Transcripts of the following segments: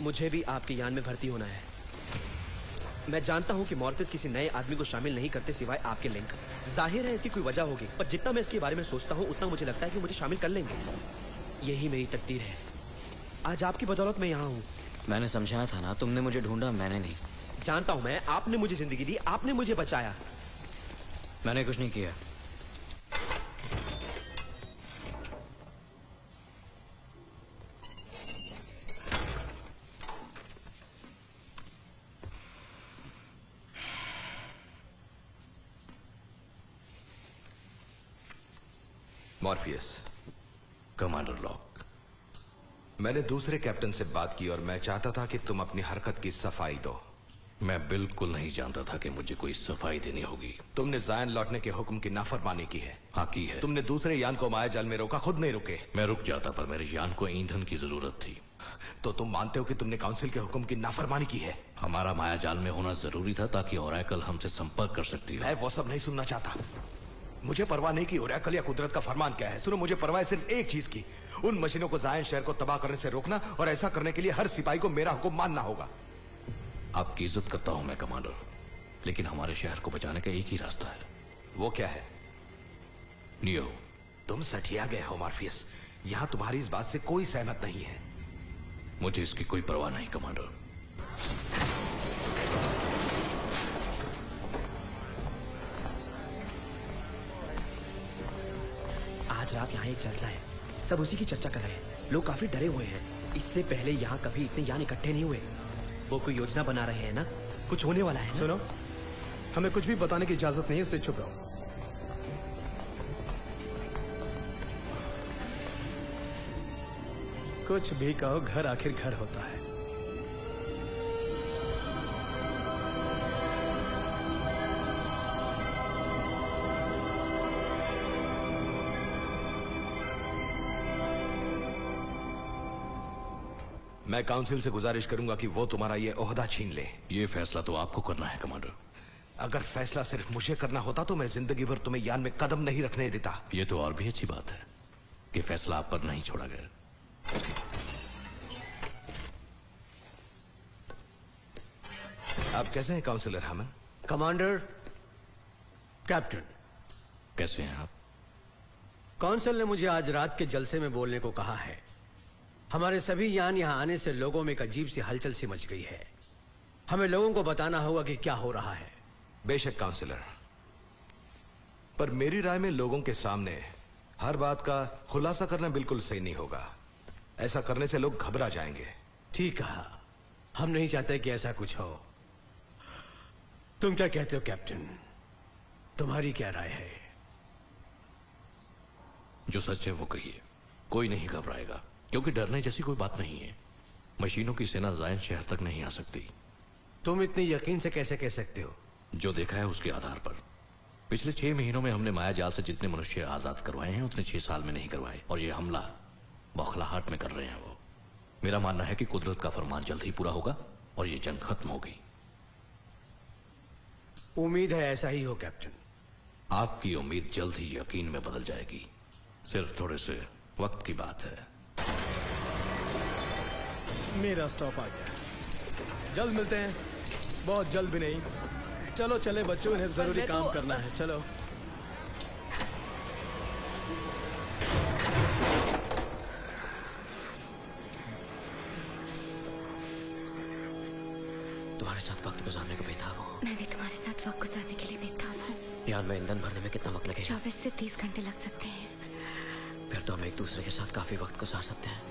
मुझे भी आपके यान में भर्ती होना है। मैं जानता हूं कि मॉर्फिस किसी नए आदमी को शामिल नहीं करते सिवाय आपके लिंक। जाहिर है इसकी कोई वजह होगी, पर जितना मैं इसके बारे में सोचता हूं उतना मुझे लगता है कि मुझे शामिल कर लेंगे। यही मेरी तकदीर है। आज आपकी बदौलत मैं यहाँ हूँ। मैंने समझाया था ना, तुमने मुझे ढूंढा, मैंने नहीं। जानता हूँ मैं, आपने मुझे जिंदगी दी, आपने मुझे बचाया। मैंने कुछ नहीं किया। मॉर्फियस। Commander lock. मैंने दूसरे कैप्टन से बात की और मैं चाहता था कि तुम अपनी हरकत की सफाई दो। मैं बिल्कुल नहीं जानता था कि मुझे कोई सफाई देनी होगी। तुमने जायन लौटने के हुक्म की नाफरमानी की है। हाँ की है। तुमने दूसरे यान को माया जाल में रोका, खुद नहीं रुके। मैं रुक जाता, पर मेरे यान को ईंधन की जरूरत थी। तो तुम मानते हो कि तुमने काउंसिल के हुक्म की नाफरमानी की है? हमारा माया जाल में होना जरूरी था ताकि ओरेकल हमसे संपर्क कर सकती हो। मैं वो सब नहीं सुनना चाहता। मुझे परवाह नहीं कि ओरेकल या कुदरत का फरमान क्या है। सुनो, मुझे परवाह है सिर्फ एक चीज की, उन मशीनों को जायन शहर को तबाह करने से रोकना, और ऐसा करने के लिए हर सिपाही को मेरा हुक्म मानना होगा। आपकी इज्जत करता हूं मैं कमांडर, लेकिन हमारे शहर को बचाने का एक ही रास्ता है। वो क्या है? नियो। तुम सठिया गए हो मॉर्फियस। यहां तुम्हारी इस बात से कोई सहमत नहीं है। मुझे इसकी कोई परवाह नहीं कमांडर। आज रात यहाँ एक जलसा है, सब उसी की चर्चा कर रहे हैं। लोग काफी डरे हुए हैं। इससे पहले यहाँ कभी इतने यान इकट्ठे नहीं हुए। वो कोई योजना बना रहे हैं ना, कुछ होने वाला है ना? सुनो, हमें कुछ भी बताने की इजाजत नहीं है, इसलिए चुप रहो। कुछ भी कहो, घर आखिर घर होता है। मैं काउंसिल से गुजारिश करूंगा कि वो तुम्हारा ये ओहदा छीन ले। ये फैसला तो आपको करना है कमांडर। अगर फैसला सिर्फ मुझे करना होता तो मैं जिंदगी भर तुम्हें यान में कदम नहीं रखने देता। ये तो और भी अच्छी बात है कि फैसला आप पर नहीं छोड़ा गया। आप कैसे हैं काउंसिलर हामन? Commander, captain. कैसे हैं आप? काउंसिल ने मुझे आज रात के जलसे में बोलने को कहा है। हमारे सभी यान यहां आने से लोगों में एक अजीब सी हलचल सी मच गई है। हमें लोगों को बताना होगा कि क्या हो रहा है। बेशक काउंसिलर, पर मेरी राय में लोगों के सामने हर बात का खुलासा करना बिल्कुल सही नहीं होगा। ऐसा करने से लोग घबरा जाएंगे। ठीक कहा, हम नहीं चाहते कि ऐसा कुछ हो। तुम क्या कहते हो कैप्टन? तुम्हारी क्या राय है? जो सच है वो कहिए। कोई नहीं घबराएगा, क्योंकि डरने जैसी कोई बात नहीं है। मशीनों की सेना जायन शहर तक नहीं आ सकती। तुम इतने यकीन से कैसे कह सकते हो? जो देखा है उसके आधार पर। पिछले 6 महीनों में हमने माया जाल से जितने मनुष्य आजाद करवाए हैं उतने 6 साल में नहीं करवाए, और ये हमला बौखलाहट में कर रहे हैं वो। मेरा मानना है कि कुदरत का फरमान जल्द ही पूरा होगा और ये जंग खत्म होगी। उम्मीद है ऐसा ही हो कैप्टन। आपकी उम्मीद जल्द ही यकीन में बदल जाएगी, सिर्फ थोड़े से वक्त की बात है। मेरा स्टॉप आ गया। जल्द मिलते हैं, बहुत जल्द भी नहीं। चलो चले बच्चों, इन्हें जरूरी काम करना है। चलो। तुम्हारे साथ वक्त गुजारने को बेताब हूँ। मैं भी तुम्हारे साथ वक्त गुजारने के लिए बेताब हूँ। यान में ईंधन भरने में कितना वक्त लगेगा? 24 से 30 घंटे लग सकते हैं। फिर तो हम एक दूसरे के साथ काफी वक्त गुजार सकते हैं।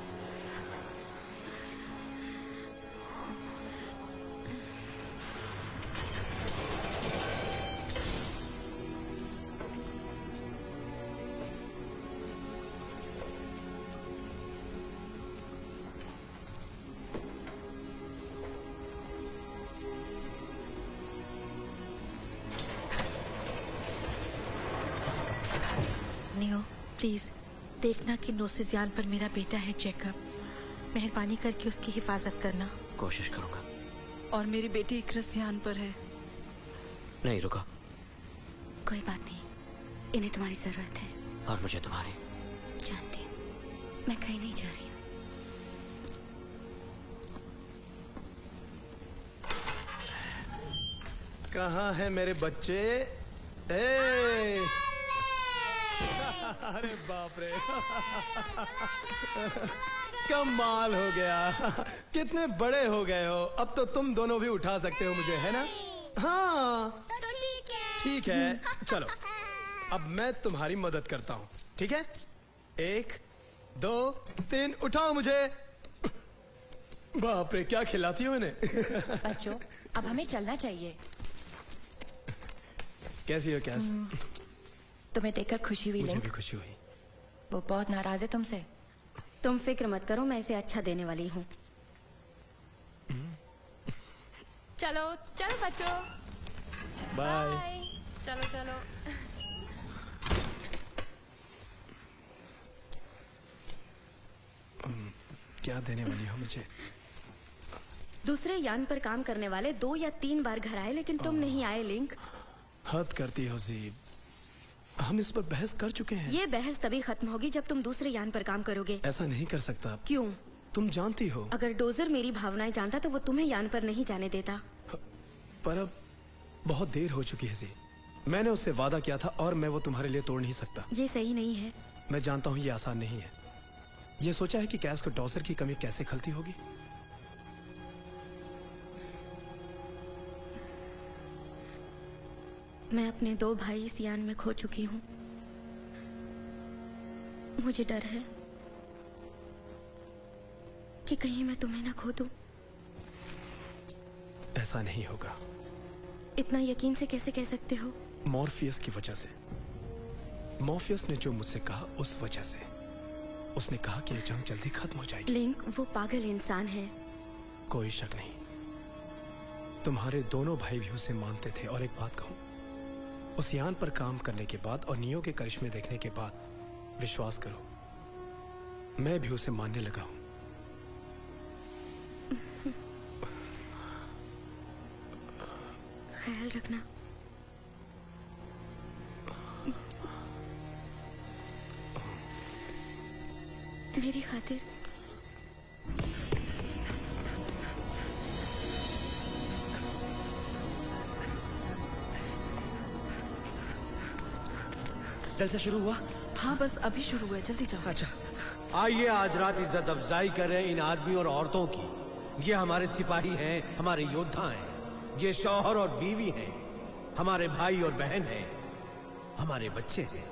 नियो, प्लीज देखना कि नोसिस यान पर मेरा बेटा है जैकब। मेहरबानी करके उसकी हिफाजत करना। कोशिश करूंगा। और मेरी बेटी इक्रिस यान पर है। नहीं, रुको। कोई बात नहीं, इन्हें तुम्हारी जरूरत है। और मुझे तुम्हारी। जानती हूँ, मैं कहीं नहीं जा रही हूँ। कहाँ है मेरे बच्चे? ए! अरे बाप रे! कमाल हो गया। कितने बड़े हो गए हो, अब तो तुम दोनों भी उठा सकते हो मुझे, है ना? हाँ ठीक है, चलो अब मैं तुम्हारी मदद करता हूँ, ठीक है? 1 2 3 उठाओ मुझे। बाप रे, क्या खिलाती हो इन्हें। बच्चों, अब हमें चलना चाहिए। कैसी हो कैस? तुम्हें देखकर खुशी हुई मुझे लिंक। भी खुशी हुई। वो बहुत नाराज है तुमसे। तुम फिक्र मत करो, मैं इसे अच्छा देने वाली हूँ। चलो चलो बच्चों, बाय। चलो चलो। क्या देने वाली हो मुझे? दूसरे यान पर काम करने वाले 2 या 3 बार घर आए, लेकिन तुम नहीं आए लिंक। हद करती हो ज़ीब, हम इस पर बहस कर चुके हैं। ये बहस तभी खत्म होगी जब तुम दूसरे यान पर काम करोगे। ऐसा नहीं कर सकता। क्यों? तुम जानती हो। अगर डोजर मेरी भावनाएं जानता तो वो तुम्हें यान पर नहीं जाने देता। पर अब बहुत देर हो चुकी है जी। मैंने उससे वादा किया था और मैं वो तुम्हारे लिए तोड़ नहीं सकता। ये सही नहीं है। मैं जानता हूँ ये आसान नहीं है। ये सोचा है कि कैस को डॉजर की कमी कैसे खलती होगी। मैं अपने 2 भाई इस यान में खो चुकी हूँ। मुझे डर है कि कहीं मैं तुम्हें ना खो दूं। ऐसा नहीं होगा। इतना यकीन से कैसे कह सकते हो? मॉर्फियस की वजह से। मॉर्फियस ने जो मुझसे कहा उस वजह से। उसने कहा कि ये जंग जल्दी खत्म हो जाएगी। लिंक, वो पागल इंसान है। कोई शक नहीं, तुम्हारे दोनों भाई भी उसे मानते थे। और एक बात कहूं, उस यान पर काम करने के बाद और नियो के करिश्मे देखने के बाद विश्वास करो, मैं भी उसे मानने लगा हूं। ख्याल रखना। मेरी खातिर। जलसा शुरू हुआ? हाँ बस अभी शुरू हुआ है, जल्दी जाओ। अच्छा, आइए आज रात इज्जत अफजाई करें इन आदमियों और औरतों की। ये हमारे सिपाही हैं, हमारे योद्धा हैं। ये शौहर और बीवी हैं, हमारे भाई और बहन हैं, हमारे बच्चे हैं।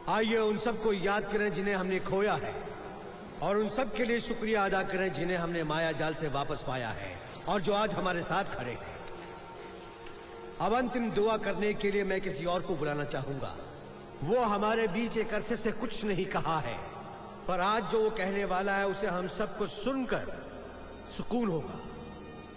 आइए उन सबको याद करें जिन्हें हमने खोया है, और उन सब के लिए शुक्रिया अदा करें जिन्हें हमने माया जाल से वापस पाया है और जो आज हमारे साथ खड़े हैं। अब अंतिम दुआ करने के लिए मैं किसी और को बुलाना चाहूंगा। वो हमारे बीच एक अरसे से कुछ नहीं कहा है, पर आज जो वो कहने वाला है उसे हम सबको सुनकर सुकून होगा।